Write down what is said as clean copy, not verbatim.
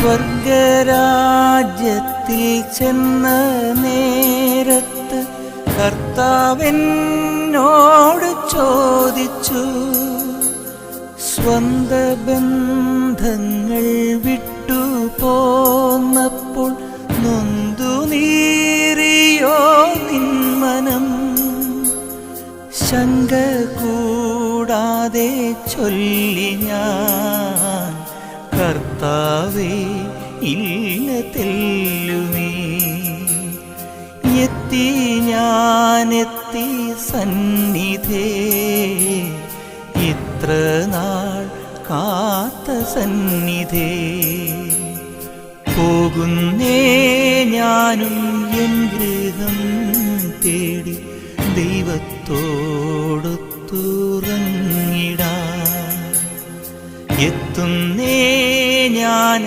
സ്വർഗരാജ്യത്തിൽ ചെന്ന നേരത്ത് കർത്താവെന്നോട് ചോദിച്ചു, സ്വന്ത ബന്ധങ്ങൾ വിട്ടു പോന്നപ്പോൾ നൊന്തു നീറിയോ നിൻ മനം? ശങ്ക കൂടാതെ ചൊല്ലി ഞാൻ, കർത്താവേ ഇല്ല തെല്ലുമേ. എത്തി ഞാനെത്തി സന്നിധേ, ഇത്ര നാൾ കാത്ത സന്നിധേ. പോകുന്നേ ഞാനും എൻ ഗൃഹം തേടി ദൈവത്തോടൊത്തുറങ്ങിടാൻ. എത്തുന്നേ ഞാൻ